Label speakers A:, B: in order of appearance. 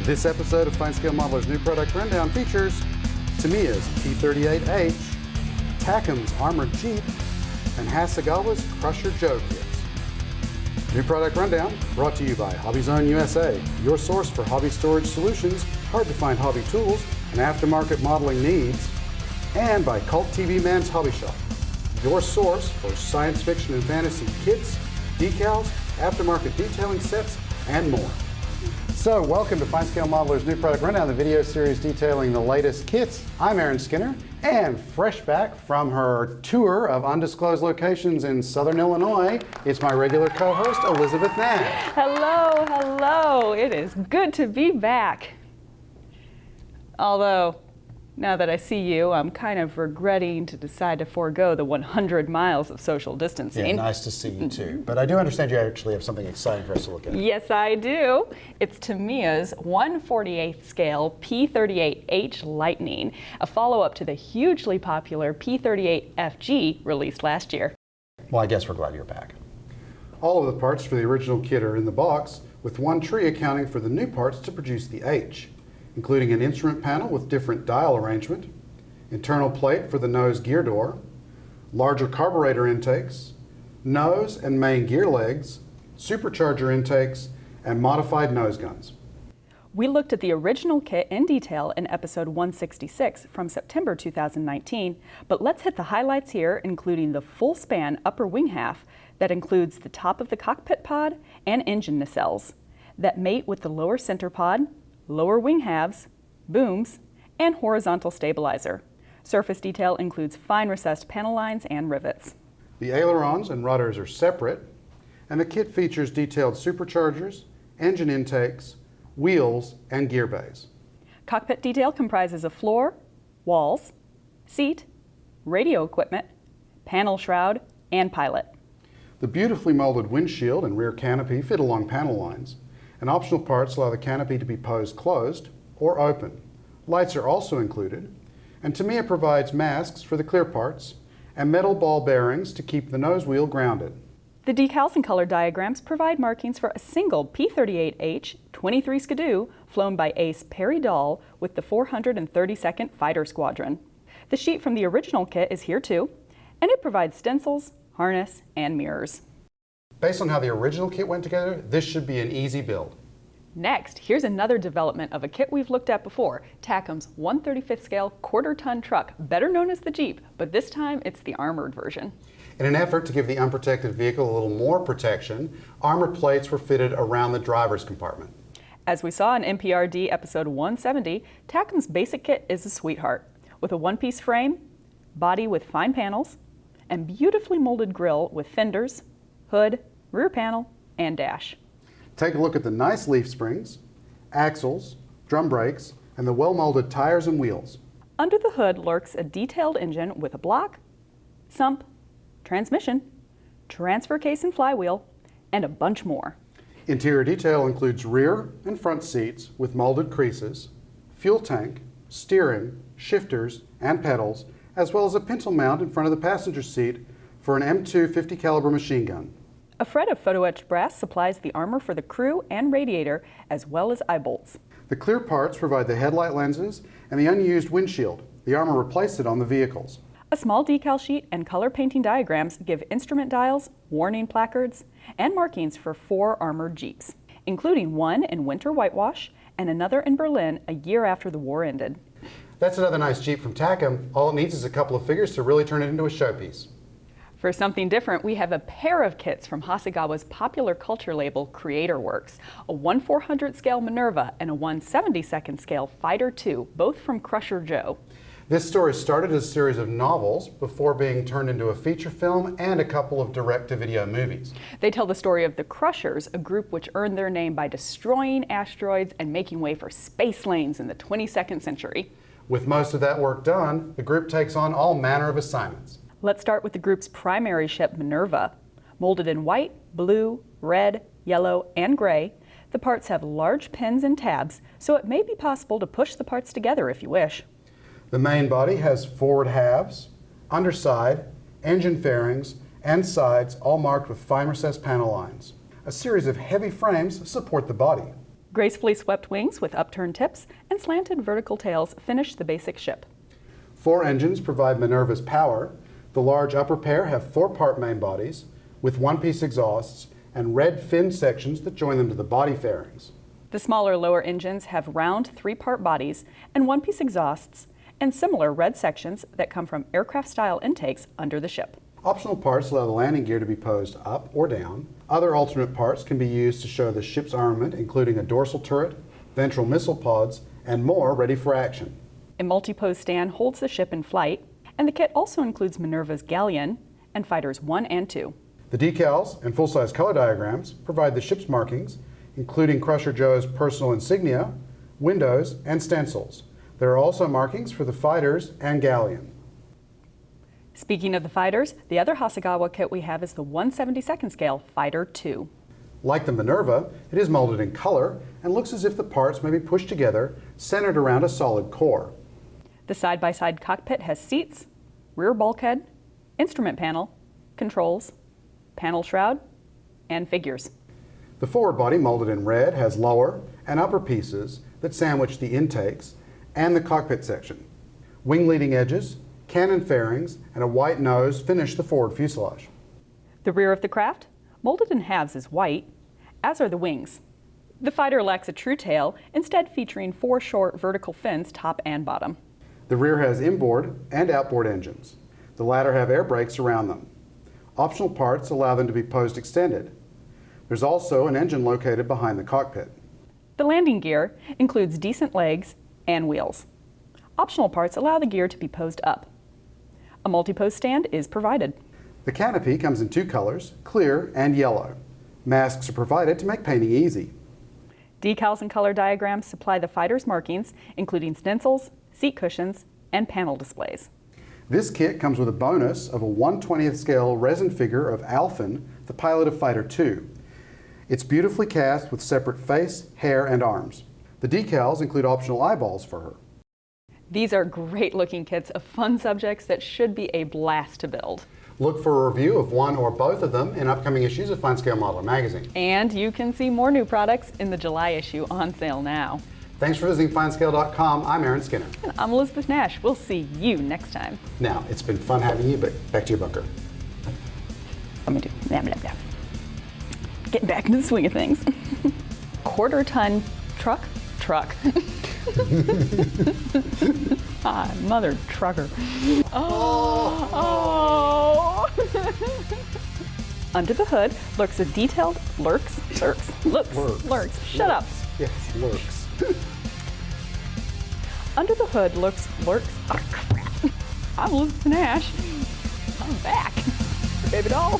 A: This episode of FineScale Modeler's New Product Rundown features Tamiya's P-38H, Takom's Armored Jeep, and Hasegawa's Crusher Joe kits. New Product Rundown brought to you by Hobby Zone USA, your source for hobby storage solutions, hard-to-find hobby tools, and aftermarket modeling needs, and by Cult TV Man's Hobby Shop, your source for science fiction and fantasy kits, decals, aftermarket detailing sets, and more. So, welcome to FineScale Modeler's New Product Rundown, the video series detailing the latest kits. I'm Aaron Skinner, and fresh back from her tour of undisclosed locations in Southern Illinois, it's my regular co-host, Elizabeth Nash.
B: Hello, hello. It is good to be back. Although, now that I see you, I'm kind of regretting to decide to forego the 100 miles of social distancing.
A: Yeah, nice to see you too. But I do understand you actually have something exciting for us to look at.
B: Yes, I do. It's Tamiya's 1/48th scale P-38H Lightning, a follow-up to the hugely popular P-38FG released last year.
A: Well, I guess we're glad you're back. All of the parts for the original kit are in the box, with one tree accounting for the new parts to produce the H, including an instrument panel with different dial arrangement, internal plate for the nose gear door, larger carburetor intakes, nose and main gear legs, supercharger intakes, and modified nose guns.
B: We looked at the original kit in detail in episode 166 from September 2019, but let's hit the highlights here, including the full span upper wing half that includes the top of the cockpit pod and engine nacelles that mate with the lower center pod, lower wing halves, booms, and horizontal stabilizer. Surface detail includes fine recessed panel lines and rivets.
A: The ailerons and rudders are separate, and the kit features detailed superchargers, engine intakes, wheels, and gear bays.
B: Cockpit detail comprises of floor, walls, seat, radio equipment, panel shroud, and pilot.
A: The beautifully molded windshield and rear canopy fit along panel lines, and optional parts allow the canopy to be posed closed or open. Lights are also included, and Tamiya provides masks for the clear parts and metal ball bearings to keep the nose wheel grounded.
B: The decals and color diagrams provide markings for a single P-38H 23 Skidoo flown by Ace Perry Dahl with the 432nd Fighter Squadron. The sheet from the original kit is here too, and it provides stencils, harness, and mirrors.
A: Based on how the original kit went together, this should be an easy build.
B: Next, here's another development of a kit we've looked at before, Takom's 1/35th scale quarter-ton truck, better known as the Jeep, but this time it's the armored version.
A: In an effort to give the unprotected vehicle a little more protection, armor plates were fitted around the driver's compartment.
B: As we saw in NPRD episode 170, Takom's basic kit is a sweetheart, with a one-piece frame, body with fine panels, and beautifully molded grille with fenders, hood, rear panel, and dash.
A: Take a look at the nice leaf springs, axles, drum brakes, and the well-molded tires and wheels.
B: Under the hood lurks a detailed engine with a block, sump, transmission, transfer case and flywheel, and a bunch more.
A: Interior detail includes rear and front seats with molded creases, fuel tank, steering, shifters, and pedals, as well as a pintle mount in front of the passenger seat for an M2 50 caliber machine gun.
B: A fret of photo-etched brass supplies the armor for the crew and radiator, as well as eye bolts.
A: The clear parts provide the headlight lenses and the unused windshield. The armor replaced it on the vehicles.
B: A small decal sheet and color painting diagrams give instrument dials, warning placards, and markings for 4 armored Jeeps, including one in winter whitewash and another in Berlin a year after the war ended.
A: That's another nice Jeep from Takom. All it needs is a couple of figures to really turn it into a showpiece.
B: For something different, we have a pair of kits from Hasegawa's popular culture label Creator Works, a 1/400 scale Minerva and a 1/72nd scale Fighter II, both from Crusher Joe.
A: This story started as a series of novels before being turned into a feature film and a couple of direct-to-video movies.
B: They tell the story of the Crushers, a group which earned their name by destroying asteroids and making way for space lanes in the 22nd century.
A: With most of that work done, the group takes on all manner of assignments.
B: Let's start with the group's primary ship, Minerva. Molded in white, blue, red, yellow, and gray, the parts have large pins and tabs, so it may be possible to push the parts together if you wish.
A: The main body has forward halves, underside, engine fairings, and sides all marked with fine recessed panel lines. A series of heavy frames support the body.
B: Gracefully swept wings with upturned tips and slanted vertical tails finish the basic ship.
A: 4 engines provide Minerva's power. The large upper pair have 4-part main bodies with one-piece exhausts and red fin sections that join them to the body fairings.
B: The smaller lower engines have round 3-part bodies and one-piece exhausts and similar red sections that come from aircraft-style intakes under the ship.
A: Optional parts allow the landing gear to be posed up or down. Other alternate parts can be used to show the ship's armament, including a dorsal turret, ventral missile pods, and more ready for action.
B: A multi-pose stand holds the ship in flight, and the kit also includes Minerva's galleon and Fighters 1 and 2.
A: The decals and full-size color diagrams provide the ship's markings, including Crusher Joe's personal insignia, windows, and stencils. There are also markings for the fighters and galleon.
B: Speaking of the fighters, the other Hasegawa kit we have is the 1/72nd scale Fighter 2.
A: Like the Minerva, it is molded in color and looks as if the parts may be pushed together, centered around a solid core.
B: The side-by-side cockpit has seats, rear bulkhead, instrument panel, controls, panel shroud, and figures.
A: The forward body, molded in red, has lower and upper pieces that sandwich the intakes and the cockpit section. Wing leading edges, cannon fairings, and a white nose finish the forward fuselage.
B: The rear of the craft, molded in halves, is white, as are the wings. The fighter lacks a true tail, instead featuring 4 short vertical fins top and bottom.
A: The rear has inboard and outboard engines. The latter have air brakes around them. Optional parts allow them to be posed extended. There's also an engine located behind the cockpit.
B: The landing gear includes decent legs and wheels. Optional parts allow the gear to be posed up. A multi-pose stand is provided.
A: The canopy comes in 2 colors, clear and yellow. Masks are provided to make painting easy.
B: Decals and color diagrams supply the fighter's markings, including stencils, seat cushions, and panel displays.
A: This kit comes with a bonus of a 1/20th scale resin figure of Alphen, the pilot of Fighter 2. It's beautifully cast with separate face, hair, and arms. The decals include optional eyeballs for her.
B: These are great looking kits of fun subjects that should be a blast to build.
A: Look for a review of one or both of them in upcoming issues of FineScale Modeler magazine.
B: And you can see more new products in the July issue on sale now.
A: Thanks for visiting FineScale.com. I'm Aaron Skinner.
B: And I'm Elizabeth Nash. We'll see you next time.
A: Now, it's been fun having you, but back to your bunker.
B: Let me do blah, blah, blah. Getting back into the swing of things. Quarter-ton truck. Ah, mother trucker. Oh. Under the hood lurks a detailed lurks. Shut up.
A: Yes, lurks.
B: Under the hood lurks. Oh crap! I'm Elizabeth Nash. I'm back, baby doll.